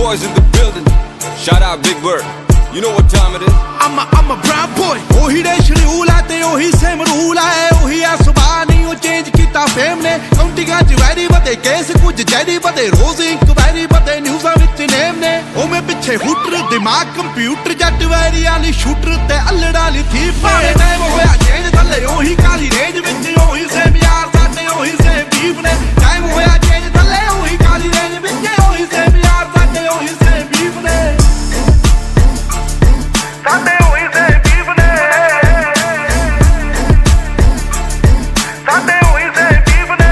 boys in the building. Shout out Big Bird. You know what time it is? I'm a brown boy. ਉਹੀ ਦੇ schedule ਆ ਤੇ ਉਹੀ same rule ਆ ਉਹੀ ਆ ਸੁਭਾਅ ਨਹੀਂ ਉਹ ਚੇਂਜ ਕੀਤਾ ਫੇਮ ਨੇ ਕਾਉਂਟਿੰਗਾਂ ਚ ਵੈਰੀ ਵਧੇ ਕੇਸ ਕੁਝ ਜੈਰੀ ਵਧੇ ਰੋਜ਼ ਇਨਕੁਆਇਰੀ ਵਧੇ ਨਿਊਜ਼ਾਂ ਵਿੱਚ ਨੇਮ ਨੇ ਉਹ ਮੈਂ ਪਿੱਛੇ ਹੂਟਰ ਦਿਮਾਗ ਕੰਪਿਊਟਰ ਜੱਟ ਵੈਰੀਆਂ ਲਈ ਸ਼ੂਟਰ ਤੇ ਅਲੜਾ ਲਈ ਥੀ ਪਾਣੇ ਟਾਈਮ ਹੋਇਆ ਚੇਂਜ ਥੱਲੇ ਉਹੀ ਕਾਲੀ ਰੇਂਜ ਵਿੱਚ ਉਹੀ ਸੇਮ ਯਾਰ ਸਾਡੇ ਉਹੀ ਸੇਮ ਬੀਫ ਨੇ ਟਾਈਮ ਹੋਇਆ ਚੇਂਜ ਥੱਲੇ ਉਹੀ ਕਾਲੀ ਰੇਂਜ ਵਿੱਚ ਉਹੀ ਸੇਮ ਯਾਰ ਸਾਡੇ ਉਹੀ ਸੇਮ ਬੀਫ ਨੇ ਸਾਡੇ ਉਹੀ ਸੇਮ ਬੀਫ ਨੇ ਸਾਡੇ ਉਹੀ ਸੇਮ ਬੀਫ ਨੇ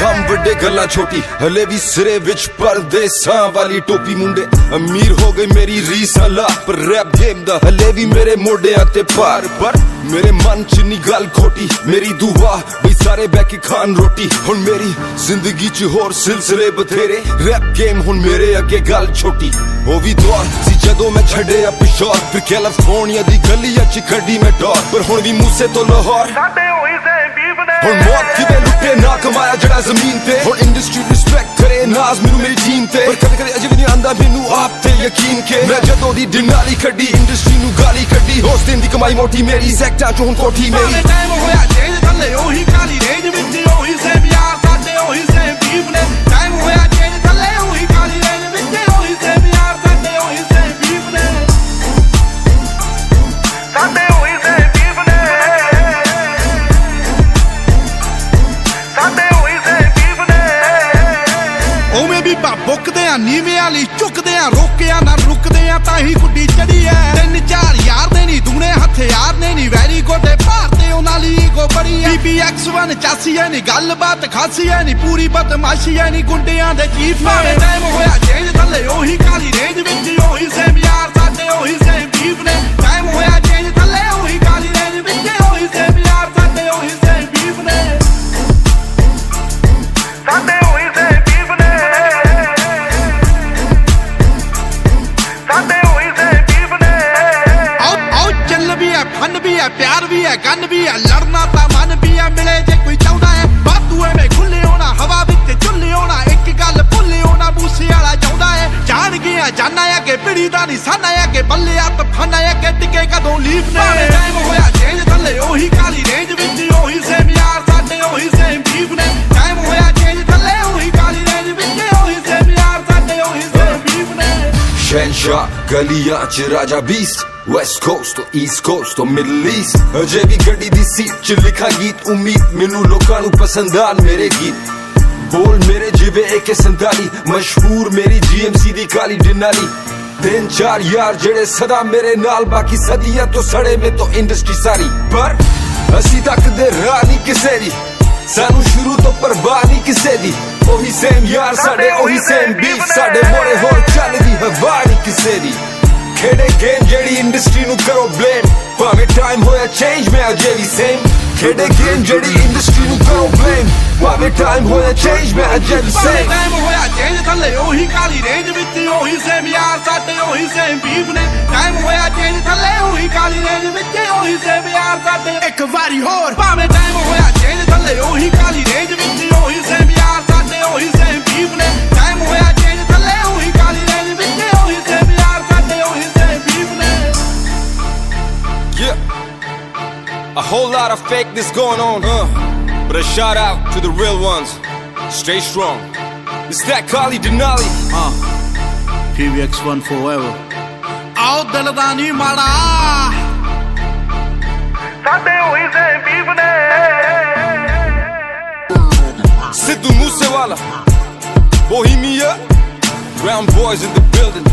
ਕੰਮ ਵੱਡੇ ਗੱਲਾਂ ਛੋਟੀ ਹਲੇ ਵੀ ਸਿਰੇ ਵਿੱਚ ਪਰਦੇਸਾਂ ਵਾਲੀ ਟੋਪੀ ਮੁੰਡੇ ਅਮੀਰ ਹੋ ਗਏ ਮੇਰੀ ਰੀਸਾਂ ਲਾ ਪਰ ਰੈਪ ਗੇਮ ਦਾ ਹਲੇ ਵੀ ਮੇਰੇ ਮੋਢਿਆਂ ਤੇ ਭਾਰ ਪਰ ਮੇਰੇ ਮਨ ਚ ਨੀ ਗੱਲ ਖੋਟੀ ਮੇਰੀ ਦੁਆ ਬਈ ਸਾਰੇ ਬਹਿ ਕੇ ਖਾਣ ਰੋਟੀ ਹੁਣ ਮੇਰੀ ਜ਼ਿੰਦਗੀ ਚ ਹੋਰ ਸਿਲਸਿਲੇ ਬਥੇਰੇ ਰੈਪ ਗੇਮ ਹੁਣ ਮੇਰੇ ਅੱਗੇ ਗੱਲ ਛੋਟੀ ਉਹ ਵੀ ਦੌਰ ਸੀ ਜਦੋਂ ਮੈਂ ਛੱਡਿਆ ਪਿਸ਼ੌਰ ਫਿਰ ਕੈਲੀਫੋਰਨੀਆ ਦੀ ਗਲੀਆਂ ਚ ਕੱਢੀ ਮੈਂ ਡੋਰ ਪਰ ਹੁਣ ਵੀ ਮੂਸੇ ਤੋਂ ਲਾਹੌਰ ਸਾਡੇ ਹੋਈ ਸੇ ਬੀਫ ਨੇ ਹੁਣ ਮੌਤ ਕਿਵੇਂ ਲੁੱਟੇ ਨਾ ਕਮਾਇਆ ਜਿਹੜਾ ਜ਼ਮੀਨ ਤੇ ਹੁਣ ਇੰਡਸਟਰੀ ਰਿਸਪੈਕਟ ਕਰੇ ਨਾਜ਼ ਮੈਨੂੰ ਮੇਰੀ ਟੀਮ ਤੇ ਪਰ ਕਦੇ ਕਦੇ ਅਜੇ ਵੀ ਨਹੀਂ ਆਂਦਾ ਮੈਨੂੰ ਆਪ ਤੇ ਯਕੀਨ ਕੇ ਮੈਂ ਜਦੋਂ ਦੀ ਡਿਨਾਲੀ ਕੱਢੀ ਇੰਡਸਟਰੀ ਨੂੰ ਗਾਲੀ ਕੱਢੀ ਉਸ ਦਿਨ ਦੀ ਕਮਾਈ ਮੋਟੀ ਮੇਰੀ ਸੈਕਟਾਂ ਚ ਹੁਣ ਕੋਠੀ ਮੇਰੀ ਟਾਈਮ ਹੋਇਆ ਚੇਂਜ ਥੱਲੇ ਉਹੀ ਕਾਲੀ ਰੇਂਜ ਵਿੱਚ ਉਹੀ ਸੇਮ ਯਾਰ ਸਾਡੇ ਉਹੀ ਸੇਮ ਬੀਫ ਨੇ ਟਾਈਮ ਹੋਇਆ ਚੇਂਜ ਥੱਲੇ ਉਹੀ ਕਾਲੀ ਰੇਂਜ ਵਿੱਚ ਉਹੀ ਸੇਮ ਯਾਰ ਸਾਡੇ ਉਹੀ ਸੇਮ ਬੀਫ ਨੇ ਸਾਡੇ ਉਹੀ ਸੇਮ ਬੀਫ ਨੇ ਸਾਡੇ ਉਹੀ ਸੇਮ ਬੀਫ ਨੇ ਉਵੇਂ ਵੀ ਬੁੱਕਦੇ ਆ ਨੀਵੇਂ ਵਾਲੀ ਝੁਕਦੇ ਆ ਰੋਕਿਆ ਨਾ ਰੁਕਦੇ ਆ ਤਾਂ ਹੀ ਗੁੱਡੀ ਚੜੀ ਐ 3-4 ਯਾਰ ਦੇ ਨਹੀਂ ਦੁਗਣੇ ਹਥਿਆਰ ਨੇ ਨਹੀਂ ਵੈਰੀ ਗੋਡੇ ਭਾਰਤੇ ਉਹਨਾਂ ਲਈ ਈਗੋ ਬੜੀ ਐ BBX1 ਚਾਸੀ ਐ ਨਹੀਂ ਗੱਲਬਾਤ ਖਾਸੀ ਐ ਨਹੀਂ ਪੂਰੀ ਬਦਮਾਸ਼ੀ ਐ ਨਹੀਂ ਗੁੰਡਿਆਂ ਦੇ ਚੀਫ ਨੇ ਟਾਈਮ ਹੋਇਆ ਚੇਂਜ ਥੱਲੇ ਉਹੀ ਕਾਲੀ ਰੇਂਜ ਵਿੱਚ ਉਹੀ ਸੇਮ ਯਾਰ ਸਾਡੇ ਉਹੀ ਸੇਮ ਬੀਫ ਨੇ ਟਾਈਮ ਹੋਇਆ ਚੇਂਜ ਥੱਲੇ ਉਹੀ ਕਾਲੀ ਰੇਂਜ ਵਿੱਚ ਉਹੀ ਸੇਮ ਯਾਰ ਸਾਡੇ ਉਹੀ ਸੇਮ ਬੀਫ ਨੇ ਸਾਡੇ ਉਹੀ ਸੇਮ ਬੀਫ ਨੇ ਸਾਡੇ ਉਹੀ ਸੇਮ ਬੀਫ ਨੇ ਆਓ ਚੱਲ ਵੀ ਐ ਫਨ ਵੀ ਐ ਪਿਆਰ ਵੀ ਐ ਗਨ ਵੀ ਐ ਲੜਨਾ ਤਾਂ ਮਨ ਵੀ ਐ ਮਿਲੇ ਜੇ ਕੋਈ ਚਾਹੁੰਦਾ ਐ ਬਾਤੂ ਐਵੇਂ ਖੁੱਲੇ ਹੋਣਾ ਹਵਾ ਵਿੱਚ ਝੁੱਲੇ ਹੋਣਾ ਇੱਕ ਗੱਲ ਭੁੱਲੇ ਹੋਣਾ ਮੂਸੇ ਵਾਲਾ ਚਾਹੁੰਦਾ ਐ ਜਾਣ ਗਿਆ ਜਾਨਾ ਐ ਕਿ ਪਿੜੀ ਦਾ ਨਿਸ਼ਾਨਾ ਐ ਕਿ ਬੱਲੇ ਆ ਤਫਾਨਾ ਐ ਕਿ ਟਿਕੇ ਕਦੋਂ ਲੀਫ ਨੇ ਟਾਈਮ ਹੋਇਆ ਚੇਂਜ ਥੱਲੇ ਉਹੀ ਕਾਲੀ ਰੇਂਜ ਵਿੱਚ ਉਹੀ ਸੇਮ ਯਾਰ ਸਾਡੇ ਉਹੀ ਸੇਮ ਬੀਫ ਨੇ ਟਾਈਮ ਹੋਇਆ ਚੇਂਜ ਥੱਲੇ ਉਹੀ ਕਾਲੀ ਰੇਂਜ ਵਿੱਚ ਉਹੀ ਸੇਮ ਯਾਰ ਸਾਡੇ ਉਹੀ ਸੇਮ ਬੀਫ ਨੇ ਸ਼ਹਿਨਸ਼ਾਹ ਗਲੀਆਂ ਚ ਰਾਜਾ ਬੀਸਟ ਵੈਸਟ ਕੋਸਟ ਤੋਂ ਈਸਟ ਕੋਸਟ ਤੋਂ ਮਿਡਲ ਈਸਟ ਅਜੇ ਵੀ ਗੱਡੀ ਦੀ ਸੀਟ ਚ ਲਿਖਾ ਗੀਤ ਉਮੀਦ ਮੈਨੂੰ ਲੋਕਾਂ ਨੂੰ ਪਸੰਦ ਆਣ ਮੇਰੇ ਗੀਤ ਬੋਲ ਮੇਰੇ ਜਿਵੇਂ AK-47 ਮਸ਼ਹੂਰ ਮੇਰੀ GMC ਦੀ ਕਾਲੀ ਡਿਨਾਲੀ 3-4 ਯਾਰ ਜਿਹੜੇ ਸਦਾ ਮੇਰੇ ਨਾਲ ਬਾਕੀ ਸਦੀਆਂ ਤੋਂ ਸੜੇ ਮੇ ਤੋਂ ਇੰਡਸਟਰੀ ਸਾਰੀ ਪਰ ਅਸੀਂ ਤੱਕਦੇ ਰਾਹ ਨਹੀਂ ਕਿਸੇ ਦੀ ਸਾਨੂੰ ਸ਼ੁਰੂ ਤੋਂ ਪਰਵਾਹ ਨਹੀਂ ਕਿਸੇ ਦੀ ਉਹੀ ਸੇਮ ਯਾਰ ਸਾਡੇ ਉਹੀ ਸੇਮ ਬੀਫ ਸਾਡੇ ਮੋੜੇ ਹੋਰ ਚੱਲਦੀ ਹਵਾ ਨਹੀਂ ਕਿਸੇ ਦੀ ਖੇਡੇ ਗੇਮ ਜਿਹੜੀ ਇੰਡਸਟਰੀ ਨੂੰ ਕਰੋ ਬਲੇਮ ਭਾਵੇਂ ਟਾਈਮ ਹੋਇਆ ਚੇਂਜ ਮੈਂ ਅਜੇ ਵੀ ਸੇਮ ਖੇਡੇ ਗੇਮ ਜਿਹੜੀ ਇੰਡਸਟਰੀ ਨੂੰ ਕਰੋ ਬਲੇਮ ਭਾਵੇਂ ਟਾਈਮ ਹੋਇਆ ਚੇਂਜ ਮੈਂ ਅਜੇ ਵੀ ਸੇਮ ਟਾਈਮ ਹੋਇਆ ਚੇਂਜ ਥੱਲੇ ਉਹੀ ਕਾਲੀ ਰੇਂਜ ਵਿੱਚ ਉਹੀ ਸੇਮ ਯਾਰ ਸਾਡੇ ਉਹੀ ਸੇਮ ਬੀਫ ਨੇ ਟਾਈਮ ਹੋਇਆ ਚੇਂਜ ਥੱਲੇ ਉਹੀ ਕਾਲੀ ਰੇਂਜ ਵਿੱਚ ਉਹੀ ਸੇਮ ਯਾਰ ਸਾਡੇ ਇੱਕ ਵਾਰੀ ਹੋਰ ਭਾਵੇਂ ਟਾਈਮ ਹੋਇਆ ਚੇਂਜ ਥੱਲੇ ਉਹੀ ਕਾਲੀ ਰੇਂਜ ਵਿੱਚ ਉਹੀ ਸੇਮ ਯਾਰ ਸਾਡੇ ਉਹੀ ਸੇਮ ਬੀਫ ਨੇ ਟਾਈਮ ਹੋਇਆ ਚੇਂਜ ਥੱਲੇ ਉਹੀ ਕਾਲੀ ਰੇਂਜ ਵਿੱਚ ਉਹੀ ਸੇਮ ਯਾਰ ਸਾਡੇ ਉਹੀ ਸੇਮ ਬੀਫ ਨੇ Yeah, a whole lot of fakeness going on, but a shout out to the real ones. Stay strong. It's that Kali Denali. PBX1 forever. ਆਓ ਦਿਲ ਦਾ ਨਹੀਂ ਮਾੜਾ ਸਾਡੇ ਹੋਈ ਸੇ ਬੀਫ ਨੇ Sidhu Moosewala, Bohemia, Brown boys in the building.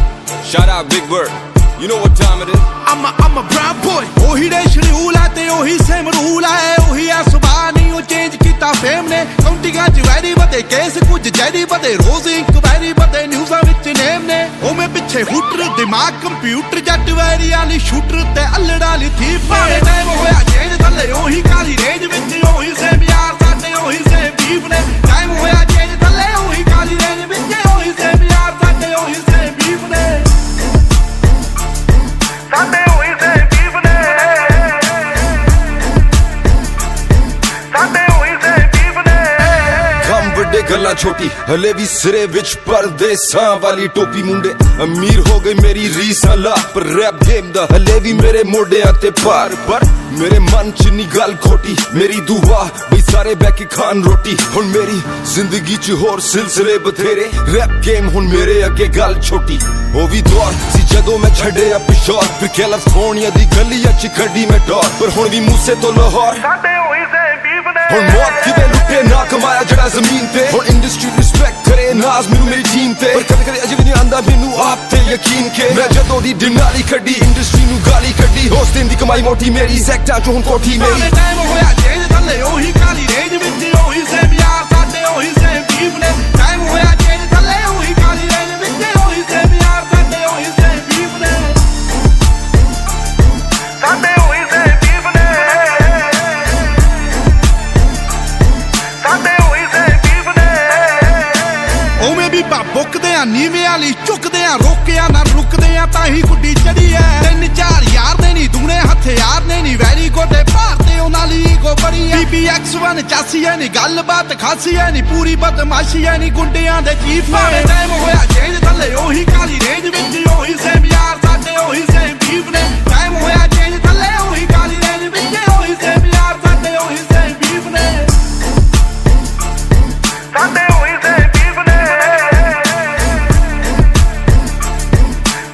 Shout out Big Bird. You know what time it is? I'm a brown boy. ਉਹੀ ਦੇ schedule ਆ ਤੇ ਉਹੀ ਸੇਮ ਰੂਲ ਆ ਉਹੀ ਆ ਸੁਭਾਅ ਨਹੀਂ ਉਹ ਚੇਂਜ ਕੀਤਾ ਫੇਮ ਨੇ ਕਾਉਂਟਿੰਗਾਂ ਚ ਵੈਰੀ ਵਧੇ ਕੇਸ ਕੁਝ ਜੈਰੀ ਵਧੇ ਰੋਜ਼ ਇਨਕੁਆਇਰੀ ਵਧੇ ਨਿਊਜ਼ਾਂ ਵਿੱਚ ਨੇਮ ਨੇ ਉਹ ਮੈਂ ਪਿੱਛੇ ਹੂਟਰ ਦਿਮਾਗ ਕੰਪਿਊਟਰ ਜੱਟ ਵੈਰੀਆਂ ਲਈ ਸ਼ੂਟਰ ਤੇ ਅਲੜਾ ਲਈ ਥੀ ਪਾਣੇ ਟਾਈਮ ਹੋਇਆ ਚੇਂਜ ਥੱਲੇ ਉਹੀ ਕਾਲੀ ਰੇਂਜ ਵਿੱਚ ਉਹੀ ਸੇਮ ਯਾਰ ਸਾਡੇ ਉਹੀ ਸੇਮ ਬੀਫ ਨੇ ਟਾਈਮ ਹੋਇਆ ਚੇਂਜ ਥੱਲੇ ਉਹੀ ਕਾਲੀ ਰੇਂਜ ਵਿੱਚ ਉਹੀ ਸੇਮ ਯਾਰ ਸਾਡੇ ਉਹੀ ਸੇਮ ਬੀਫ ਨੇ ਸਾਡੇ ਉਹੀ ਸੇਮ ਬੀਫ ਨੇ ਸਾਡੇ ਉਹੀ ਸੇਮ ਬੀਫ ਨੇ ਕੰਮ ਵੱਡੇ ਗੱਲਾਂ ਛੋਟੀ ਹਲੇ ਵੀ ਸਿਰੇ ਵਿੱਚ ਪਰਦੇਸਾਂ ਵਾਲੀ ਟੋਪੀ ਮੁੰਡੇ ਅਮੀਰ ਹੋ ਗਏ ਮੇਰੀ ਰੀਸਾਂ ਲਾ ਪਰ ਰੈਪ ਗੇਮ ਦਾ ਹਲੇ ਵੀ ਮੇਰੇ ਮੋਢਿਆਂ ਤੇ ਭਾਰ ਪਰ ਮੇਰੇ ਮਨ ਚ ਨੀ ਗੱਲ ਖੋਟੀ ਮੇਰੀ ਦੁਆ ਬਈ ਸਾਰੇ ਬਹਿ ਕੇ ਖਾਣ ਰੋਟੀ ਹੁਣ ਮੇਰੀ ਜ਼ਿੰਦਗੀ ਚ ਹੋਰ ਸਿਲਸਿਲੇ ਬਥੇਰੇ ਰੈਪ ਗੇਮ ਹੁਣ ਮੇਰੇ ਅੱਗੇ ਗੱਲ ਛੋਟੀ ਉਹ ਵੀ ਦੌਰ ਸੀ ਜਦੋਂ ਮੈਂ ਛੱਡਿਆ ਪਿਸ਼ੌਰ ਫਿਰ ਕੈਲੀਫੋਰਨੀਆ ਦੀ ਗਲੀਆਂ ਚ ਕੱਢੀ ਮੈਂ ਡੋਰ ਪਰ ਹੁਣ ਵੀ ਮੂਸੇ ਤੋਂ ਲਾਹੌਰ ਸਾਡੇ ਹੋਈ ਸੇ ਬੀਬ ਨੇ ਹੁਣ ਮੌਤ ਕਿਵੇਂ ਲੁੱਟੇ ਨਾ ਕਮਾਇਆ ਜਿਹੜਾ ਜ਼ਮੀਨ ਤੇ ਹੁਣ ਇੰਡਸਟਰੀ ਰਿਸਪੈਕਟ ਕਰੇ ਨਾਜ਼ ਮੈਨੂੰ ਮੇਰੀ ਟੀਮ ਤੇ ਪਰ ਕਦੇ ਕਦੇ ਅਜੇ ਵੀ ਨਹੀਂ ਆਂਦਾ ਮੈਨੂੰ ਆਪ ਤੇ ਯਕੀਨ ਕੇ ਮੈਂ ਜਦੋਂ ਦੀ ਡਿਨਾਲੀ ਕੱਢੀ ਇੰਡਸਟਰੀ ਨੂੰ ਗਾਲੀ ਕੱਢੀ ਹੋਸ ਦਿਨ ਦੀ ਕਮਾਈ ਮੋਟੀ ਮੇਰੀ ਸੈਕਟਾਂ ਚੋਂ ਹੁਣ ਕੋਠੀ ਮੇਰੀ ਟਾਈਮ ਹੋਇਆ ਚੇਂਜ ਥੱਲੇ ਉਹੀ ਕਾਲੀ ਰੇਂਜ ਵਿੱਚ ਉਹੀ ਸੇ ਯਾਰ ਸਾਡੇ ਉਹੀ ਸੇ ਬੀਬ ਨੇ ਟਾਈਮ ਹੋਇਆ ਚੇਂਜ ਥੱਲੇ ਉਹੀ ਕਾਲੀ ਰੇਂਜ ਵਿੱਚ ਉਹੀ ਸੇ ਯਾਰ ਸਾਡੇ ਉਹੀ ਸੇ ਬੀਬ ਨੇ ਸਾਡੇ ਉਹੀ ਸੇ ਬੀਬ ਨੇ ਸਾਡੇ ਉਹੀ ਸੇ ਬੀਬ ਨੇ ਉਵੇਂ ਵੀ ਬੁੱਕਦੇ ਆ ਨੀਵੇਂ ਵਾਲੀ ਝੁਕਦੇ ਆ ਰੋਕਿਆ ਨਾ ਰੁਕਦੇ ਆ ਤਾਂ ਹੀ ਗੁੱਡੀ ਚੜੀ ਐ 3-4 ਯਾਰ ਦੇ ਨੀ ਦੂਣੇ ਹਥਿਆਰ ਨੇ ਨੀ ਵੈਰੀ ਗੋਡੇ ਭਾਰਤੇ ਉਹਨਾਂ ਲਈ ਗੋ ਬੜੀ ਐ BBX1 ਚਾਸੀ ਐ ਨੀ ਗੱਲਬਾਤ ਖਾਸੀ ਐ ਨੀ ਪੂਰੀ ਬਦਮਾਸ਼ੀ ਐ ਨੀ ਗੁੰਡਿਆਂ ਦੇ ਚੀਫ ਨੇ ਟਾਈਮ ਹੋਇਆ ਚੇਂਜ ਥੱਲੇ ਉਹੀ ਕਾਲੀ ਰੇਂਜ ਵਿੱਚ ਉਹੀ ਸੇਮ ਯਾਰ ਸਾਡੇ ਉਹੀ ਸੇਮ ਬੀਬ ਨੇ ਟਾਈਮ ਹੋਇਆ ਚੇਂਜ ਥੱਲੇ ਉਹੀ ਕਾਲੀ ਰੇਂਜ ਵਿੱਚ ਉਹੀ ਸੇਮ ਯਾਰ ਸਾਡੇ ਉਹੀ ਸੇਮ ਬੀਬ ਨੇ ਸਾਡੇ ਉਹੀ ਸੇਮ ਬੀਬ ਨੇ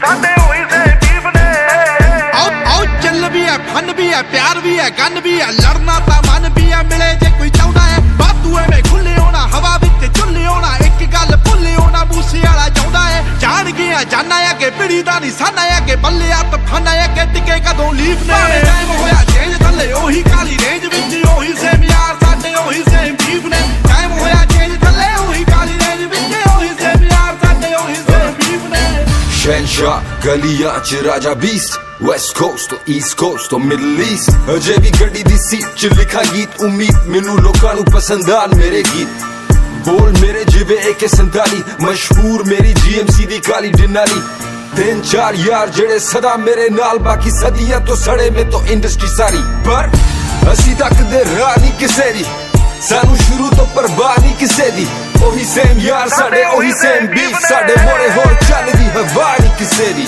ਸਾਡੇ ਉਹੀ ਸੇਮ ਬੀਬ ਨੇ ਆਓ ਚੱਲ ਵੀ ਐ ਫਨ ਵੀ ਐ ਪਿਆਰ ਵੀ ਐ ਗਨ ਵੀ ਐ ਲੜਨਾ ਤਾਂ ਮਨ ਵੀ ਐ ਮਿਲੇ ਜੇ ਕੋਈ ਚਾਹੁੰਦਾ ਐ ਬਾਤੂ ਐਵੇਂ ਖੁੱਲੇ ਹੋਣਾ ਹਵਾ ਵਿੱਚ ਝੁੱਲੇ ਹੋਣਾ ਇੱਕ ਗੱਲ ਭੁੱਲੇ ਹੋਣਾ ਮੂਸੇ ਵਾਲਾ ਚਾਹੁੰਦਾ ਐ ਜਾਣ ਗਿਆ ਜਾਨਾ ਅੱਗੇ ਪਿੜੀ ਦਾ ਨਿਸ਼ਾਨਾ ਅੱਗੇ ਬੱਲਿਆ ਤਫਾਨਾ ਅੱਗੇ ਟਿਕੇ ਕਦੋਂ ਲੀਫ ਨੇ ਟਾਈਮ ਹੋਇਆ ਚੇਂਜ ਥੱਲੇ ਉਹੀ ਕਾਲੀ ਰੇਂਜ ਵਿੱਚ ਉਹੀ ਸੇਮ ਯਾਰ ਸਾਡੇ ਉਹੀ ਸੇਮ ਬੀਬ ਨੇ ਟਾਈਮ ਹੋਇਆ ਚੇਂਜ ਥੱਲੇ ਉਹੀ ਕਾਲੀ ਰੇਂਜ ਵਿੱਚ ਉਹੀ ਸੇਮ ਯਾਰ ਸਾਡੇ ਉਹੀ ਸੇਮ ਬੀਬ ਨੇ ਸ਼ਹਿਨਸ਼ਾਹ ਗਲੀਆਂ ਚ ਰਾਜਾ ਬੀਸਟ ਵੈਸਟ ਕੋਸਟ ਤੋਂ ਈਸਟ ਕੋਸਟ ਤੋਂ ਮਿਡਲ ਈਸਟ ਅਜੇ ਵੀ ਗੱਡੀ ਦੀ ਸੀਟ ਚ ਲਿਖਾ ਗੀਤ ਉਮੀਦ ਮੈਨੂੰ ਲੋਕਾਂ ਨੂੰ ਪਸੰਦ ਆਣ ਮੇਰੇ ਗੀਤ ਬੋਲ ਮੇਰੇ ਜਿਵੇਂ AK-47 ਮਸ਼ਹੂਰ ਮੇਰੀ GMC ਦੀ ਕਾਲੀ ਡਿਨਾਲੀ 3-4 ਯਾਰ ਜਿਹੜੇ ਸਦਾ ਮੇਰੇ ਨਾਲ ਬਾਕੀ ਸਦੀਆਂ ਤੋਂ ਸੜੇ ਮੇ ਤੋਂ ਇੰਡਸਟਰੀ ਸਾਰੀ ਪਰ ਅਸੀਂ ਤੱਕਦੇ ਰਾਹ ਨਹੀਂ ਕਿਸੇ ਦੀ ਸਾਨੂੰ ਸ਼ੁਰੂ ਤੋਂ ਪਰਵਾਹ ਨਹੀਂ ਕਿਸੇ ਦੀ ਉਹੀ ਸੇਮ ਯਾਰ ਸਾਡੇ ਉਹੀ ਸੇਮ ਬੀਫ ਸਾਡੇ ਮੋੜੇ ਹੋਰ ਚੱਲਦੀ ਹਵਾ ਨਹੀਂ ਕਿਸੇ ਦੀ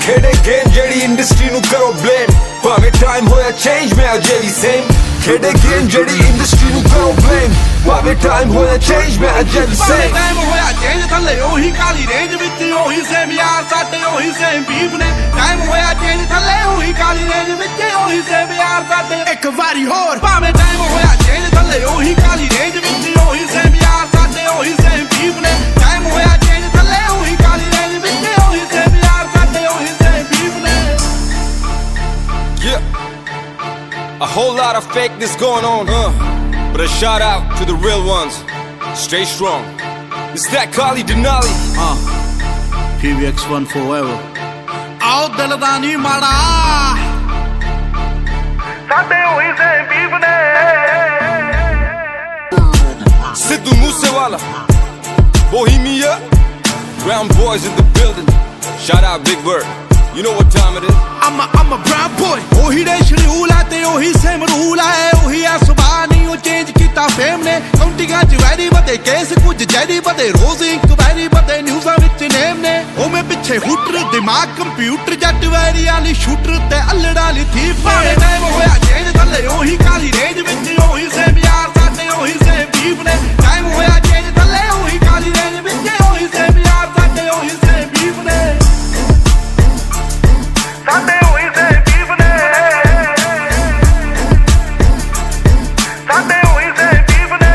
ਖੇਡੇ ਗੇਮ ਜਿਹੜੀ ਇੰਡਸਟਰੀ ਨੂੰ ਕਰੋ ਬਲੇਮ ਭਾਵੇਂ ਟਾਈਮ ਹੋਇਆ ਚੇਂਜ ਮੈਂ ਅਜੇ ਵੀ ਸੇਮ ਖੇਡੇ ਗੇਮ ਜਿਹੜੀ ਇੰਡਸਟਰੀ ਨੂੰ ਕਰੋ ਬਲੇਮ ਭਾਵੇਂ ਟਾਈਮ ਹੋਇਆ ਚੇਂਜ ਮੈਂ ਅਜੇ ਵੀ ਸੇਮ ਟਾਈਮ ਹੋਇਆ ਚੇਂਜ ਥੱਲੇ ਉਹੀ ਕਾਲੀ ਰੇਂਜ ਵਿੱਚ ਉਹੀ ਸੇਮ ਯਾਰ ਸਾਡੇ ਉਹੀ ਸੇਮ ਬੀਬ ਨੇ ਟਾਈਮ ਹੋਇਆ ਚੇਂਜ ਥੱਲੇ ਉਹੀ ਕਾਲੀ ਰੇਂਜ ਵਿੱਚ ਉਹੀ ਸੇਮ ਯਾਰ ਸਾਡੇ ਇੱਕ ਵਾਰੀ ਹੋਰ ਭਾਵੇਂ ਟਾਈਮ ਹੋਇਆ ਚੇਂਜ ਥੱਲੇ ਉਹੀ ਕਾਲੀ ਰੇਂਜ ਵਿੱਚ ਉਹੀ ਸੇਮ ਯਾਰ ਸਾਡੇ ਉਹੀ ਸੇਮ ਬੀਬ ਨੇ ਟਾਈਮ ਹੋਇਆ ਚੇਂਜ ਥੱਲੇ ਉਹੀ ਕਾਲੀ ਰੇਂਜ ਵਿੱਚ ਉਹੀ ਸੇਮ ਯਾਰ ਸਾਡੇ ਉਹੀ ਸੇਮ ਬੀਬ ਨੇ Yeah, a whole lot of fakeness going on, but a shout out to the real ones. Stay strong. It's that Kali Denali. PBX1 forever. ਆਓ ਦਿਲ ਦਾ ਨਹੀਂ ਮਾੜਾ ਸਾਡੇ ਹੋਈ ਸੇ ਬੀਬ ਨੇ Sidhu Moosewala, Bohemia, Brown Boys in the building. Shout out Big Bird. You know what time it is. I'm a brown boy. ਉਹੀ ਰੇਸ਼ rule ਆ ਤੇ ਉਹੀ ਸੇਮ ਰੂਲ ਆ ਉਹੀ ਆ ਸੁਭਾਅ ਨਹੀਂ ਉਹ ਚੇਂਜ ਕੀਤਾ ਫੇਮ ਨੇ ਕਾਉਂਟਿੰਗਾਂ ਚ ਵੈਰੀ ਵਧੇ ਕੇਸ ਕੁਝ ਜੈਰੀ ਵਧੇ ਰੋਜ਼ ਇਨਕੁਆਇਰੀ ਵਧੇ ਨਿਊਜ਼ਾਂ ਵਿੱਚ ਨੇਮ ਨੇ ਉਹ ਮੈਂ ਪਿੱਛੇ ਹੂਟਰ ਦਿਮਾਗ ਕੰਪਿਊਟਰ ਜੱਟ ਵੈਰੀ ਵਾਲੀ ਸ਼ੂਟਰ ਤੇ ਅਲੜਾ ਵਾਲੀ ਥੀਪ ਨੇ ਟਾਈਮ ਹੋਇਆ ਚੇਂਜ ਥੱਲੇ ਉਹੀ ਕਾਲੀ ਰੇਂਜ ਵਿੱਚ ਉਹੀ ਸੇਮ ਯਾਰ ਸਾਡੇ ਉਹੀ ਸੇਮ ਬੀਬ ਨੇ ਟਾਈਮ ਹੋਇਆ ਚੇਂਜ ਥੱਲੇ ਉਹੀ ਕਾਲੀ ਰੇਂਜ ਵਿੱਚ ਉਹੀ ਸੇਮ ਯਾਰ ਸਾਡੇ ਉਹੀ ਸੇਮ ਬੀਬ ਨੇ ਸਾਡੇ ਹੋਈ ਸੇ ਬੀਬ ਨੇ ਸਾਡੇ ਹੋਈ ਸੇ ਬੀਬ ਨੇ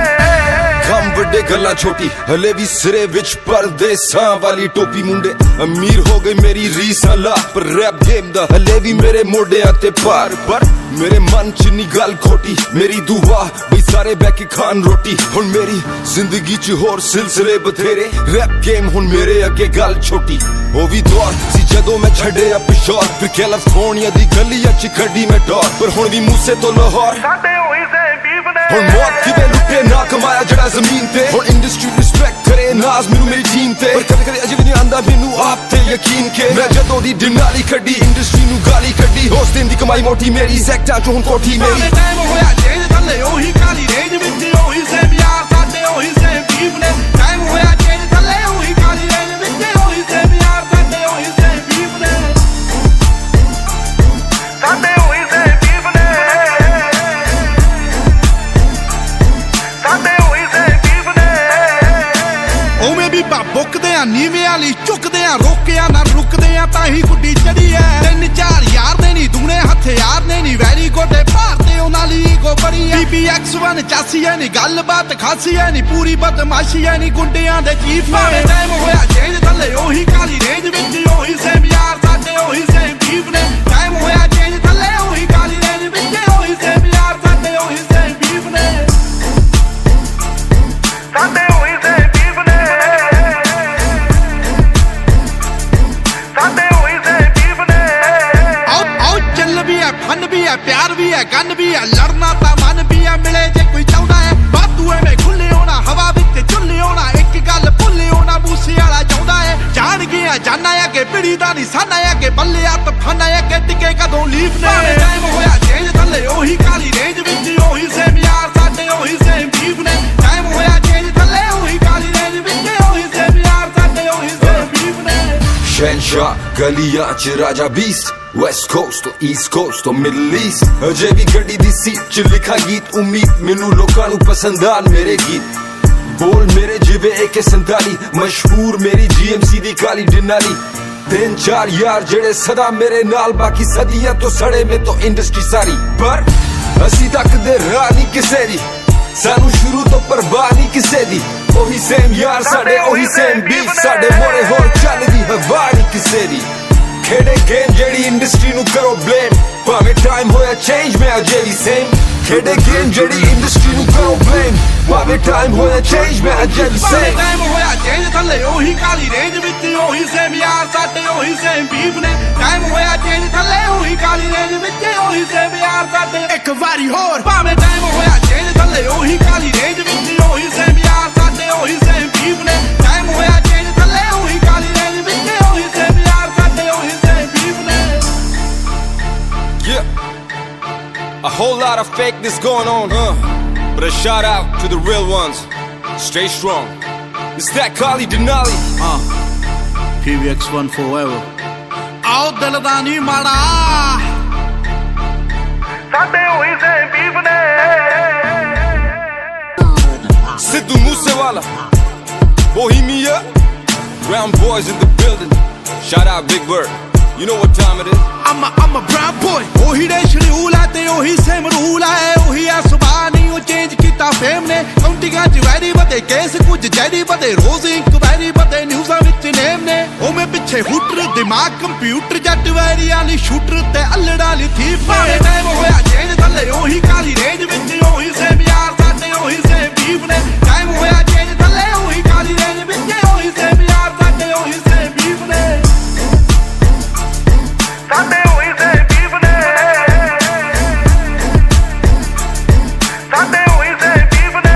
ਕੰਮ ਵੱਡੇ ਗੱਲਾਂ ਛੋਟੀ ਹਲੇ ਵੀ ਸਿਰੇ ਵਿੱਚ ਪਰਦੇਸਾਂ ਵਾਲੀ ਟੋਪੀ ਮੁੰਡੇ ਅਮੀਰ ਹੋ ਗਏ ਮੇਰੀ ਰੀਸਾਂ ਲਾ ਪਰ ਰੈਪ ਗੇਮ ਦਾ ਹਲੇ ਵੀ ਮੇਰੇ ਮੋਢਿਆਂ ਤੇ ਭਾਰ ਪਰ ਮੇਰੇ ਮਨ ਚ ਨੀ ਗੱਲ ਖੋਟੀ ਮੇਰੀ ਦੁਆ ਬਈ ਸਾਰੇ ਬਹਿ ਕੇ ਖਾਣ ਰੋਟੀ ਹੁਣ ਮੇਰੀ ਜ਼ਿੰਦਗੀ ਚ ਹੋਰ ਸਿਲਸਿਲੇ ਬਥੇਰੇ ਰੈਪ ਗੇਮ ਹੁਣ ਮੇਰੇ ਅੱਗੇ ਗੱਲ ਛੋਟੀ ਉਹ ਵੀ ਦੌਰ ਸੀ ਜਦੋਂ ਮੈਂ ਛੱਡਿਆ ਪਿਸ਼ੌਰ ਫਿਰ ਕੈਲੀਫੋਰਨੀਆ ਦੀ ਗਲੀਆਂ ਚ ਕੱਢੀ ਮੈਂ ਡੋਰ ਪਰ ਹੁਣ ਵੀ ਮੂਸੇ ਤੋਂ ਲਾਹੌਰ ਸਾਡੇ ਹੋਈ ਸੇ ਬੀਬ ਨੇ ਹੁਣ ਮੌਤ ਕਿਵੇਂ ਲੁੱਟੇ ਨਾ ਕਮਾਇਆ ਜਿਹੜਾ ਜ਼ਮੀਨ ਤੇ ਹੁਣ ਇੰਡਸਟਰੀ ਰਿਸਪੈਕਟ ਕਰੇ ਨਾਜ਼ ਮੈਨੂੰ ਮੇਰੀ ਟੀਮ ਤੇ ਪਰ ਕਦੇ ਕਦੇ ਅਜੇ ਵੀ ਨਹੀਂ ਆਂਦਾ ਮੈਨੂੰ ਆਪ ਤੇ ਯਕੀਨ ਕੇ ਮੈਂ ਜਦੋਂ ਦੀ ਡਿਨਾਲੀ ਕੱਢੀ ਇੰਡਸਟਰੀ ਨੂੰ ਗਾਲੀ ਕੱਢੀ ਹੋਸ ਦਿਨ ਦੀ ਕਮਾਈ ਮੋਟੀ ਮੇਰੀ ਸੈਕਟਾਂ ਚੋਂ ਹੁਣ ਕੋਠੀ ਮੇਰੀ ਟਾਈਮ ਹੋਇਆ ਚੇਂਜ ਥੱਲੇ ਉਹੀ ਕਾਲੀ ਰੇਂਜ ਵਿੱਚ ਉਹੀ ਸੇਮ ਯਾਰ ਸਾਡੇ ਉਹੀ ਸੇਮ ਬੀਫ ਨੇ ਟਾਈਮ ਹੋਇਆ ਚੇਂਜ ਥੱਲੇ ਉਹੀ ਕਾਲੀ ਰੇਂਜ ਵਿੱਚ ਉਹੀ ਸੇਮ ਯਾਰ ਸਾਡੇ ਉਹੀ ਸੇਮ ਬੀਫ ਨੇ ਸਾਡੇ ਉਹੀ ਸੇਮ ਬੀਫ ਨੇ ਸਾਡੇ ਉਹੀ ਸੇਮ ਬੀਫ ਨੇ ਉਵੇਂ ਵੀ ਬੁੱਕਦੇ ਆ ਨੀਵੇਂ ਵਾਲੀ ਝੁਕਦੇ ਆ ਰੋਕਿਆ ਨਾ ਰੁਕਦੇ ਆ ਤਾਂ ਹੀ ਗੁੱਡੀ ਚੜੀ ਐ 3-4 ਯਾਰ ਨੇ ਨੀ ਦੂਣੇ ਹਥਿਆਰ ਨੇ ਨੀ ਵੈਰੀ ਗੋਡੇ ਭਾਰਤੇ ਉਹਨਾਂ ਲਈ ਈਗੋ ਬੜੀ ਐ BBX1 ਚਾਸੀ ਐ ਨੀ ਗੱਲਬਾਤ ਖਾਸੀ ਐ ਨੀ ਪੂਰੀ ਬਦਮਾਸ਼ੀ ਐ ਨੀ ਗੁੰਡਿਆਂ ਦੇ ਚੀਫ ਨੇ ਟਾਈਮ ਹੋਇਆ ਚੇਂਜ ਥੱਲੇ ਉਹੀ ਕਾਲੀ ਰੇਂਜ ਵਿੱਚ ਉਹੀ ਸੇਮ ਯਾਰ ਸਾਡੇ ਉਹੀ ਸੇਮ ਬੀਫ ਨੇ ਟਾਈਮ ਹੋਇਆ ਚੇਂਜ ਥੱਲੇ ਉਹੀ ਕਾਲੀ ਰੇਂਜ ਵਿੱਚ ਉਹੀ ਸੇਮ ਯਾਰ ਸਾਡੇ ਉਹੀ ਸੇਮ ਬੀਫ ਨੇ ਸਾਡੇ ਉਹੀ ਸੇਮ ਬੀਫ ਨੇ ਸਾਡੇ ਉਹੀ ਸੇਮ ਬੀਫ ਨੇ ਆਓ ਚੱਲ ਵੀ ਐ ਫਨ ਵੀ ਐ ਪਿਆਰ ਵੀ ਐ ਗਨ ਵੀ ਐ ਲੜਨਾ ਤਾਂ ਮਨ ਵੀ ਐ ਮਿਲੇ ਜੇ ਕੋਈ ਚਾਹੁੰਦਾ ਐ ਬਾਤੂ ਐਵੇਂ ਖੁੱਲੇ ਹੋਣਾ ਹਵਾ ਵਿੱਚ ਝੁੱਲੇ ਹੋਣਾ ਇੱਕ ਗੱਲ ਭੁੱਲੇ ਹੋਣਾ ਮੂਸੇ ਵਾਲਾ ਚਾਹੁੰਦਾ ਐ ਜਾਣ ਗਿਆ ਜਾਨਾ ਐ ਕਿ ਪਿੜੀ ਦਾ ਨਿਸ਼ਾਨਾ ਐ ਕਿ ਬੱਲੇ ਆ ਤਫਾਨਾ ਐ ਕਿ ਟਿਕੇ ਕਦੋਂ ਲੀਫ ਨੇ ਟਾਈਮ ਹੋਇਆ ਚੇਂਜ ਥੱਲੇ ਉਹੀ ਕਾਲੀ ਰੇਂਜ ਵਿੱਚ ਉਹੀ ਸੇਮ ਯਾਰ ਸਾਡੇ ਉਹੀ ਸੇਮ ਬੀਫ ਨੇ ਟਾਈਮ ਹੋਇਆ ਚੇਂਜ ਥੱਲੇ ਉਹੀ ਕਾਲੀ ਰੇਂਜ ਵਿੱਚ ਉਹੀ ਸੇਮ ਯਾਰ ਸਾਡੇ ਉਹੀ ਸੇਮ ਬੀਫ ਨੇ शहनशाह गलियां च राजा beast West Coast to East Coast to Middle East अजे भी गड्डी दी सीट च लिखा गीत उम्मीद मैनू लोकां नू पसंद आन मेरे गीत बोल मेरे जिवे AK-47 मशहूर मेरी GMC दी काली डिनाली 3-4 यार जेड़े सदा मेरे नाल बाकी सदियां तो सड़े में तो इंडस्ट्री सारी पर असी तक दे राह नहीं किसे दी सानू शुरू तो परवाह नहीं किसे दी ਉਹੀ ਸੇਮ ਯਾਰ ਸਾਡੇ ਉਹੀ ਸੇਮ ਬੀਫ ਸਾਡੇ ਮੋੜੇ ਹੋਰ ਚੱਲਦੀ ਹਵਾ ਨਹੀਂ ਕਿਸੇ ਦੀ ਖੇਡੇ ਗੇਮ ਜਿਹੜੀ ਇੰਡਸਟਰੀ ਨੂੰ ਕਰੋ ਬਲੇਮ ਭਾਵੇਂ ਟਾਈਮ ਹੋਇਆ ਚੇਂਜ ਮੈਂ ਅਜੇ ਵੀ ਸੇਮ ਖੇਡੇ ਗੇਮ ਜਿਹੜੀ ਇੰਡਸਟਰੀ ਨੂੰ ਕਰੋ ਬਲੇਮ ਭਾਵੇਂ ਟਾਈਮ ਹੋਇਆ ਚੇਂਜ ਮੈਂ ਅਜੇ ਵੀ ਸੇਮ ਟਾਈਮ ਹੋਇਆ ਚੇਂਜ ਥੱਲੇ ਉਹੀ ਕਾਲੀ ਰੇਂਜ ਵਿੱਚ ਉਹੀ ਸੇਮ ਯਾਰ ਸਾਡੇ ਉਹੀ ਸੇਮ ਬੀਫ ਨੇ ਟਾਈਮ ਹੋਇਆ ਚੇਂਜ ਥੱਲੇ ਉਹੀ ਕਾਲੀ ਰੇਂਜ ਵਿੱਚ ਉਹੀ ਸੇਮ ਯਾਰ ਸਾਡੇ ਇੱਕ ਵਾਰੀ ਹੋਰ ਭਾਵੇਂ ਟਾਈਮ ਹੋਇਆ ਚੇਂਜ ਥੱਲੇ ਉਹੀ ਕਾਲੀ ਰੇਂਜ ਵਿੱਚ ਉਹੀ ਸੇਮ ਯਾਰ ਸਾਡੇ ਉਹੀ ਸੇਮ ਬੀਫ ਨੇ ਟਾਈਮ ਹੋਇਆ ਚੇਂਜ ਥੱਲੇ ਉਹੀ ਕਾਲੀ ਰੇਂਜ ਵਿੱਚ ਉਹੀ ਸੇਮ ਯਾਰ ਸਾਡੇ ਉਹੀ ਸੇਮ ਬੀਫ ਨੇ Yeah, a whole lot of fakeness going on, but a shout out to the real ones. Stay strong. It's that Kali Denali. PBX1 forever. ਆਓ ਦਿਲ ਦਾ ਨਹੀਂ ਮਾੜਾ ਸਾਡੇ ਹੋਈ ਸੇਮ ਬੀਫ ਨੇ Sidhu Moosewala, Bohemia, Brown Boys in the building. Shout out Big Bird. You know what time it is. I'm a brown boy. ਉਹੀ ਦੇ schedule ਆ ਤੇ ਉਹੀ ਸੇਮ ਰੂਲ ਆ ਉਹੀ ਆ ਸੁਭਾਅ ਨਹੀਂ ਉਹ ਚੇਂਜ ਕੀਤਾ ਫੇਮ ਨੇ ਕਾਉਂਟਿੰਗਾਂ ਚ ਵੈਰੀ ਵਧੇ ਕੇਸ ਕੁਝ ਜੈਰੀ ਵਧੇ ਰੋਜ਼ ਇਨਕੁਆਇਰੀ ਵਧੇ ਨਿਊਜ਼ਾਂ ਵਿੱਚ ਨੇਮ ਨੇ ਉਵੇਂ ਪਿੱਛੇ ਹੂਟਰ ਦਿਮਾਗ ਕੰਪਿਊਟਰ ਜੱਟ ਵੈਰੀ ਵਾਲੀ ਸ਼ੂਟਰ ਤੇ ਅਲੜਾ ਲਈ ਥੀਫ ਨੇ ਟਾਈਮ ਹੋਇਆ ਚੇਂਜ ਥੱਲੇ ਉਹੀ ਕਾਲੀ ਰੇਂਜ ਵਿੱਚ ਉਹੀ ਸੇਮ ਯਾਰ ਸਾਡੇ ਉਹੀ ਸੇਮ ਬੀਫ ਨੇ ਟਾਈਮ ਹੋਇਆ ਚੇਂਜ ਥੱਲੇ ਉਹੀ ਕਾਲੀ ਰੇਂਜ ਵਿੱਚ ਉਹੀ ਸੇਮ ਯਾਰ ਸਾਡੇ ਉਹੀ ਸੇਮ ਬੀਫ ਨੇ ਸਾਡੇ ਉਹੀ ਸੇਮ ਬੀਫ ਨੇ ਸਾਡੇ ਉਹੀ ਸੇਮ ਬੀਫ ਨੇ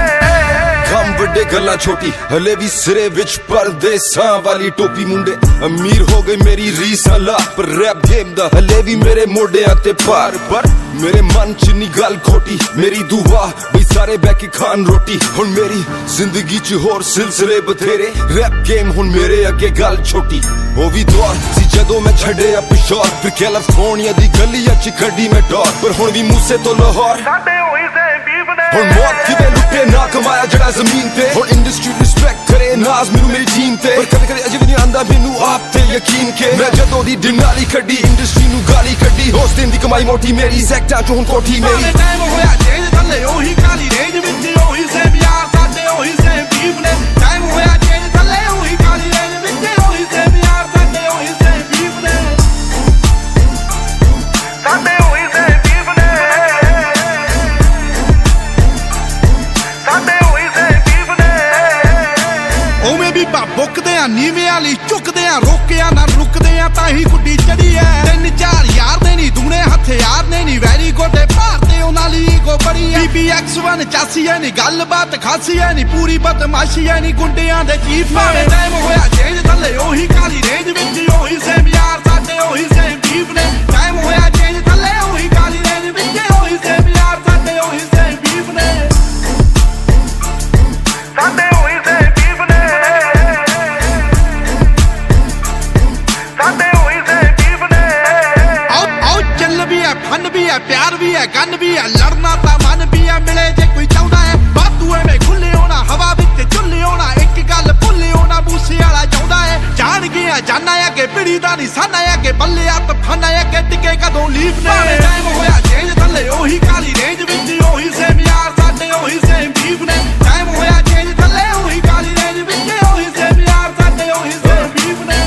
ਕੰਮ ਵੱਡੇ ਗੱਲਾਂ ਛੋਟੀ ਹਲੇ ਵੀ ਸਿਰੇ ਵਿੱਚ ਪਰਦੇਸਾਂ ਵਾਲੀ ਟੋਪੀ ਮੁੰਡੇ ਅਮੀਰ ਹੋ ਗਏ ਮੇਰੀ ਰੀਸ ਅਲਾ ਪਰ ਰੈਪ ਗੇਮ ਦਾ ਹਲੇ ਵੀ ਮੇਰੇ ਮੋਢਿਆਂ ਤੇ ਭਾਰ ਪਰ ਮੇਰੇ ਮਨ ਚ ਨੀ ਗੱਲ ਖੋਟੀ ਮੇਰੀ ਦੁਆ ਵੀ ਸਾਰੇ ਬਹਿ ਕੇ ਖਾਣ ਰੋਟੀ ਹੁਣ ਮੇਰੀ ਜ਼ਿੰਦਗੀ ਚ ਹੋਰ ਸਿਲਸਿਲੇ ਬਥੇਰੇ ਰੈਪ ਗੇਮ ਹੁਣ ਮੇਰੇ ਅੱਗੇ ਗੱਲ ਛੋਟੀ ਉਹ ਵੀ ਦੌਰ ਸੀ ਜਦੋਂ ਮੈਂ ਛੱਡਿਆ ਪਿਸ਼ੌਰ ਫਿਰ ਕੈਲੀਫੋਰਨੀਆ ਦੀ ਗਲੀਆਂ ਚ ਕੱਢੀ ਮੈਂ ਡੋਰ ਪਰ ਹੁਣ ਵੀ ਮੂਸੇ ਤੋਂ ਲਾਹੌਰ ਸਾਡੇ ਉਹੀ ਸੇਮ ਬੀਫ ਨੇ ਹੁਣ ਮੌਤ ਕਿਵੇਂ ਲੁੱਟੇ ਨਾ ਕਮਾਇਆ ਜਿਹੜਾ ਜ਼ਮੀਨ ਤੇ ਹੁਣ ਇੰਡਸਟਰੀ ਰਿਸਪੈਕਟ ਕਰੇ ਨਾਜ਼ ਮੈਨੂੰ ਮੇਰੀ ਟੀਮ ਤੇ ਪਰ ਕਦੇ ਕਦੇ ਅਜੇ ਵੀ ਨਹੀਂ ਆਂਦਾ ਮੈਨੂੰ ਆਪ ਤੇ ਯਕੀਨ ਕੇ ਮੈਂ ਜਦੋਂ ਦੀ ਡਿਨਾਲੀ ਕੱਢੀ ਇੰਡਸਟਰੀ ਨੂੰ ਗਾਲੀ ਕੱਢੀ ਉਸ ਦਿਨ ਦੀ ਕਮਾਈ ਮੋਟੀ ਮੇਰੀ ਸੈਕਟਾਂ ਚ ਹੁਣ ਕੋਠੀ ਮੇਰੀ ਟਾਈਮ ਹੋਇਆ ਚੇਂਜ ਥੱਲੇ ਉਹੀ ਕਾਲੀ ਰੇਂਜ ਵਿੱਚ ਉਹੀ ਸੇਮ ਯਾਰ ਸਾਡੇ ਉਹੀ ਸੇਮ ਬੀਫ ਨੇ ਟਾਈਮ ਹੋਇਆ ਚੇਂਜ ਥੱਲੇ ਉਹੀ ਕਾਲੀ ਰੇਂਜ ਵਿੱਚ ਉਹੀ ਸੇਮ ਯਾਰ ਸਾਡੇ ਉਹੀ ਸੇਮ ਬੀਫ ਨੇ ਸਾਡੇ ਉਹੀ ਸੇਮ ਬੀਫ ਨੇ ਸਾਡੇ ਉਹੀ ਸੇਮ ਬੀਫ ਨੇ ਉਵੇਂ ਵੀ ਬੁੱਕਦੇ ਆ ਨੀਵੇਂ ਵਾਲੀ ਝੁਕਦੇ ਆ ਰੋਕਿਆ ਨਾ ਰੁਕਦੇ ਆ ਤਾਂ ਹੀ ਗੁੱਡੀ ਚੜੀ ਐ 3-4 ਯਾਰ ਨੇ ਨੀ ਦੂਣੇ ਹਥਿਆਰ ਨੇ ਨੀ ਵੈਰੀ ਗੋਡੇ ਭਾਰਤੇ ਉਹਨਾਂ ਲਈ ਈਗੋ ਬੜੀ ਐ BBX1 ਚਾਸੀ ਐ ਨੀ ਗੱਲਬਾਤ ਖਾਸੀ ਐ ਨੀ ਪੂਰੀ ਬਦਮਾਸ਼ੀ ਐ ਨੀ ਗੁੰਡਿਆਂ ਦੇ ਚੀਫ ਨੇ ਟਾਈਮ ਹੋਇਆ ਚੇਂਜ ਥੱਲੇ ਉਹੀ ਕਾਲੀ ਰੇਂਜ ਵਿੱਚ ਉਹੀ ਸੇਮ ਯਾਰ ਸਾਡੇ ਉਹੀ ਸੇਮ ਬੀਫ ਨੇ ਟਾਈਮ ਹੋਇਆ ਚੇਂਜ ਥੱਲੇ ਉਹੀ ਕਾਲੀ ਰੇਂਜ ਵਿੱਚ ਉਹੀ ਸੇਮ ਯਾਰ ਸਾਡੇ ਉਹੀ ਸੇਮ ਬੀਫ ਨੇ ਸਾਡੇ ਉਹੀ ਸੇਮ ਪਿਆਰ ਵੀ ਹੈ ਗਨ ਵੀ ਹੈ ਲੜਨਾ ਤਾਂ ਮਨ ਵੀ ਹੈ ਮਿਲੇ ਜੇ ਕੋਈ ਚਾਹੁੰਦਾ ਹੈ ਵਾਧੂ ਐਵੇਂ ਖੁੱਲੇ ਹੋਣਾ ਹਵਾ ਵਿੱਚ ਝੁੱਲੇ ਹੋਣਾ ਇੱਕ ਗੱਲ ਭੁੱਲੇ ਹੋਣਾ ਮੂਸੇ ਵਾਲਾ ਚਾਹੁੰਦਾ ਹੈ ਜਾਣ ਗਿਆ ਜਾਨਾ ਅੱਗੇ ਪਿੜੀ ਦਾ ਨਿਸ਼ਾਨਾ ਅੱਗੇ ਬੱਲੇ ਆ ਤਫਾਨਾ ਅੱਗੇ ਟਿਕੇ ਕਦੋਂ ਲੀਫ ਨੇ ਟਾਈਮ ਹੋਇਆ ਚੇਂਜ ਥੱਲੇ ਉਹੀ ਕਾਲੀ ਰੇਂਜ ਵਿੱਚ ਉਹੀ ਸੇਮ ਯਾਰ ਸਾਡੇ ਉਹੀ ਸੇਮ ਬੀਫ ਨੇ ਟਾਈਮ ਹੋਇਆ ਚੇਂਜ ਥੱਲੇ ਉਹੀ ਕਾਲੀ ਰੇਂਜ ਵਿੱਚ ਉਹੀ ਸੇਮ ਯਾਰ ਸਾਡੇ ਉਹੀ ਸੇਮ ਬੀਫ ਨੇ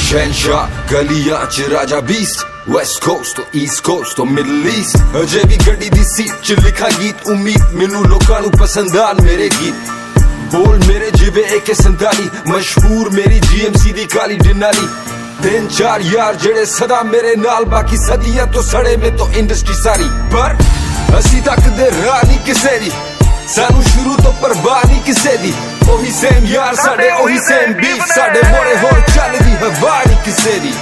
शहनशाह गलियां च राजा बीस्ट वेस्ट कोस्ट तो ईस्ट कोस्ट तो मिडल ईस्ट अजे भी गड्डी दी सीट च लिखा गीत उम्मीद मैनू लोकां नू पसंद आन मेरे गीत बोल मेरे जिवे AK-47 मशहूर मेरी GMC दी काली डिनाली तीन चार यार जेड़े सदा मेरे नाल बाकी सदियां तो सड़े में तो इंडस्ट्री सारी पर असी तक दे राह नहीं किसे दी सानू शुरू तो परवाह नहीं किसे दी ਉਹੀ ਸੇਮ ਯਾਰ ਸਾਡੇ ਉਹੀ ਸੇਮ ਬੀਫ ਸਾਡੇ ਮੋੜੇ ਹੋਰ ਚੱਲਦੀ ਹਵਾ ਨਹੀਂ ਕਿਸੇ ਦੀ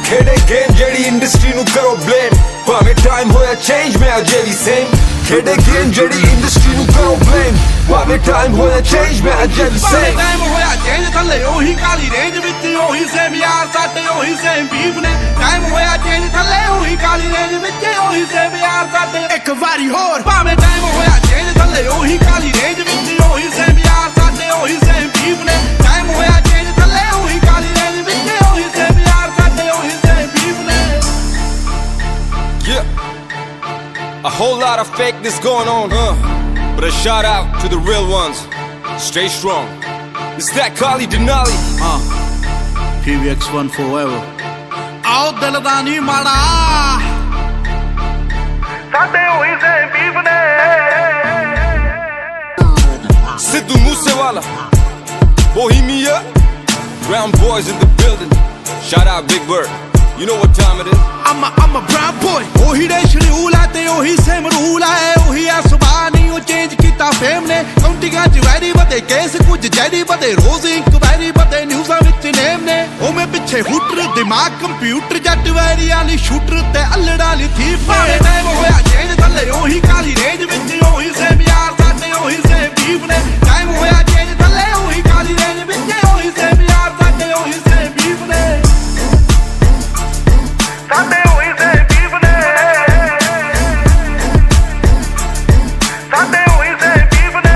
ਖੇਡੇ ਗੇਮ ਜਿਹੜੀ ਇੰਡਸਟਰੀ ਨੂੰ ਕਰੋ ਬਲੇਮ ਭਾਵੇਂ ਟਾਈਮ ਹੋਇਆ ਚੇਂਜ ਮੈਂ ਅਜੇ ਵੀ ਸੇਮ ਖੇਡੇ ਗੇਮ ਜਿਹੜੀ ਇੰਡਸਟਰੀ ਨੂੰ ਕਰੋ ਬਲੇਮ ਭਾਵੇਂ ਟਾਈਮ ਹੋਇਆ ਚੇਂਜ ਮੈਂ ਅਜੇ ਵੀ ਸੇਮ ਟਾਈਮ ਹੋਇਆ ਚੇਂਜ ਥੱਲੇ ਉਹੀ ਕਾਲੀ ਰੇਂਜ ਵਿੱਚ ਉਹੀ ਸੇਮ ਯਾਰ ਸਾਡੇ ਉਹੀ ਸੇਮ ਬੀਫ ਨੇ ਟਾਈਮ ਹੋਇਆ ਚੇਂਜ ਥੱਲੇ ਉਹੀ ਕਾਲੀ ਰੇਂਜ ਵਿੱਚ ਉਹੀ ਸੇਮ ਯਾਰ ਸਾਡੇ ਇੱਕ ਵਾਰੀ ਹੋਰ ਭਾਵੇਂ ਟਾਈਮ ਹੋਇਆ ਚੇਂਜ ਥੱਲੇ ਉਹੀ ਕਾਲੀ ਰੇਂਜ ਵਿੱਚ ਉਹੀ ਸੇਮ ਯਾਰ ਸਾਡੇ ਉਹੀ ਸੇਮ ਬੀਫ ਨੇ ਟਾਈਮ ਹੋਇਆ ਚੇਂਜ ਥੱਲੇ ਉਹੀ ਕਾਲੀ ਰੇਂਜ ਵਿੱਚ ਉਹੀ ਸੇਮ ਯਾਰ ਸਾਡੇ ਉਹੀ ਸੇਮ ਬੀਫ ਨੇ Yeah, a whole lot of fakeness going on, but a shout out to the real ones. Stay strong. It's that Kali Denali. PVX1 forever. ਆਓ ਦਿਲ ਦਾ ਨਹੀਂ ਮਾੜਾ ਸਾਡੇ ਉਹੀ ਸੇਮ ਬੀਫ ਨੇ Sidhu Moosewala, Bohemia, Brown Boys in the building. Shout out Big Bird. You know what time it is. I'm a brown boy. ਉਹੀ ਦੇ schedule ਹੈ ਤੇ ਉਹੀ ਸੇਮ ਰੂਲ ਹੈ ਉਹੀ ਆ ਸੁਭਾਅ ਨਹੀਂ ਉਹ ਚੇਂਜ ਕੀਤਾ ਫੇਮ ਨੇ ਕਾਉਂਟਿੰਗਾਂ ਚ ਵੈਰੀ ਵਧੇ ਕੇਸ ਕੁਝ ਜੈਰੀ ਵਧੇ ਰੋਜ਼ ਇਨਕੁਆਇਰੀ ਵਧੇ ਨਿਊਜ਼ਾਂ ਵਿੱਚ ਨੇਮ ਨੇ ਉਹ ਮੈਂ ਪਿੱਛੇ ਹੂਟਰ ਦਿਮਾਗ ਕੰਪਿਊਟਰ ਜੱਟ ਵੈਰੀ ਵਾਲੀ ਸ਼ੂਟਰ ਤੇ ਅਲੜਾ ਲਈ ਥੀਫ ਨੇ ਟਾਈਮ ਹੋਇਆ ਚੇਂਜ ਥੱਲੇ ਉਹੀ ਕਾਲੀ ਰੇਂਜ ਵਿੱਚ ਉਹੀ ਸੇਮ ਯਾਰ ਸਾਡੇ ਉਹੀ ਸੇਮ ਬੀਫ ਨੇ ਟਾਈਮ ਹੋਇਆ ਚੇਂਜ ਥੱਲੇ ਉਹੀ ਕਾਲੀ ਰੇਂਜ ਵਿੱਚ ਉਹੀ ਸੇਮ ਯਾਰ ਸਾਡੇ ਉਹੀ ਸੇਮ ਬੀਫ ਨੇ ਸਾਡੇ ਉਹੀ ਸੇਮ ਬੀਫ ਨੇ ਸਾਡੇ ਉਹੀ ਸੇਮ ਬੀਫ ਨੇ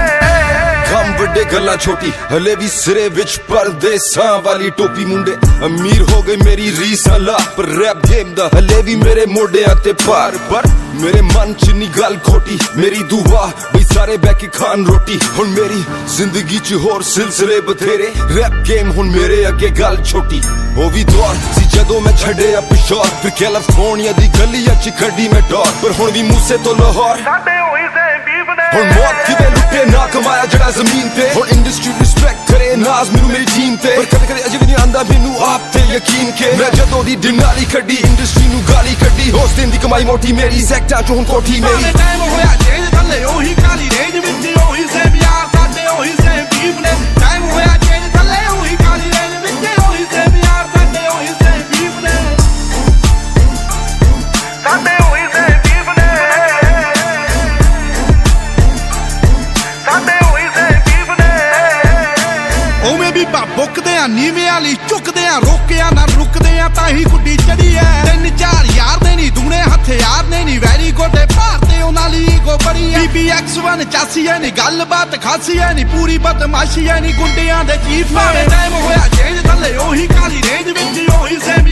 ਕੰਮ ਵੱਡੇ ਗੱਲਾਂ ਛੋਟੀ ਹਲੇ ਵੀ ਸਿਰੇ ਵਿੱਚ ਪਰਦੇਸਾਂ ਵਾਲੀ ਟੋਪੀ ਮੁੰਡੇ ਅਮੀਰ ਹੋ ਗਏ ਮੇਰੀ ਰੀਸਾਂ ਲਾ ਪਰ ਰੈਪ ਗੇਮ ਦਾ ਹਲੇ ਵੀ ਮੇਰੇ ਮੋਢਿਆਂ ਤੇ ਭਾਰ ਪਰ ਮੇਰੇ ਮਨ ਚ ਨੀ ਗੱਲ ਖੋਟੀ ਮੇਰੀ ਦੁਆ ਬਈ ਸਾਰੇ ਬਹਿ ਕੇ ਖਾਣ ਰੋਟੀ ਹੁਣ ਮੇਰੀ ਜ਼ਿੰਦਗੀ ਚ ਹੋਰ ਸਿਲਸਿਲੇ ਬਥੇਰੇ ਰੈਪ ਗੇਮ ਹੁਣ ਮੇਰੇ ਅੱਗੇ ਗੱਲ ਛੋਟੀ ਉਹ ਵੀ ਦੌਰ ਸੀ ਜਦੋਂ ਮੈਂ ਛੱਡਿਆ ਪਿਸ਼ੌਰ ਫਿਰ ਕੈਲੀਫੋਰਨੀਆ ਦੀ ਗਲੀਆਂ ਚ ਕੱਢੀ ਮੈਂ ਡੋਰ ਪਰ ਹੁਣ ਵੀ ਮੂਸੇ ਤੋਂ ਲਾਹੌਰ ਸਾਡੇ ਉਹੀ ਸੇਮ ਬੀਫ ਨੇ ਹੁਣ ਮੌਤ ਕਿਵੇਂ ਲੁੱਟੇ ਨਾ ਕਮਾਇਆ ਜਿਹੜਾ ਜ਼ਮੀਨ ਤੇ ਹੁਣ ਇੰਡਸਟਰੀ ਰਿਸਪੈਕਟ ਕਰੇ ਨਾਜ਼ ਮੈਨੂੰ ਮੇਰੀ ਟੀਮ ਤੇ ਪਰ ਕਦੇ ਕਦੇ ਅਜੇ ਵੀ ਨਹੀਂ ਆਂਦਾ ਮੈਨੂੰ ਆਪ ਤੇ ਯਕੀਨ ਕੇ ਮੈਂ ਜਦੋਂ ਦੀ ਡਿਨਾਲੀ ਕੱਢੀ ਇੰਡਸਟਰੀ ਨੂੰ ਗਾਲੀ ਕੱਢੀ ਉਸ ਦਿਨ ਦੀ ਕਮਾਈ ਮੋਟੀ ਮੇਰੀ ਸੈਕਟਾਂ ਚ ਹੁਣ ਕੋਠੀ ਮੇਰੀ ਟਾਈਮ ਹੋਇਆ ਚੇਂਜ ਥੱਲੇ ਉਹੀ ਕਾਲੀ ਰੇਂਜ ਵਿੱਚ ਉਹੀ ਸੇਮ ਯਾਰ ਸਾਡੇ ਉਹੀ ਸੇਮ ਬੀਫ ਨੇ ਟਾਈਮ ਹੋਇਆ ਚੇਂਜ ਥੱਲੇ ਉਹੀ ਕਾਲੀ ਰੇਂਜ ਵਿੱਚ ਉਹੀ ਸੇਮ ਯਾਰ ਸਾਡੇ ਉਹੀ ਸੇਮ ਬੀਫ ਨੇ ਸਾਡੇ ਉਹੀ ਸੇਮ ਬੀਫ ਨੇ ਸਾਡੇ ਉਹੀ ਸੇਮ ਬੀਫ ਨੇ ਉਵੇਂ ਵੀ ਬੁੱਕਦੇ ਆ ਨੀਵੇਂ ਵਾਲੀ ਝੁਕਦੇ ਆ ਰੋਕਿਆ ਨਾ ਰੁਕਦੇ ਆ ਤਾਂ ਹੀ ਗੁੱਡੀ ਚੜੀ ਐ ਤਿੰਨ ਚਾਰ ਯਾਰ ਦੇ ਨਹੀਂ ਦੂਣੇ ਹਥਿਆਰ ਨੇ ਨਹੀਂ ਵੈਰੀ ਗੋਡੇ ਭਾਰਤੇ ਉਹਨਾਂ ਲਈ ਈਗੋ ਬੜੀ ਐ PVX1 ਚਾਸੀ ਐ ਨਹੀਂ ਗੱਲਬਾਤ ਖਾਸੀ ਐ ਨਹੀਂ ਪੂਰੀ ਬਦਮਾਸ਼ੀ ਐ ਨਹੀਂ ਗੁੰਡਿਆਂ ਦੇ ਚੀਫ ਨੇ ਟਾਈਮ ਹੋਇਆ ਚੇਂਜ ਥੱਲੇ ਉਹੀ ਕਾਲੀ ਰੇਂਜ ਵਿੱਚ ਉਹੀ ਸੇਮ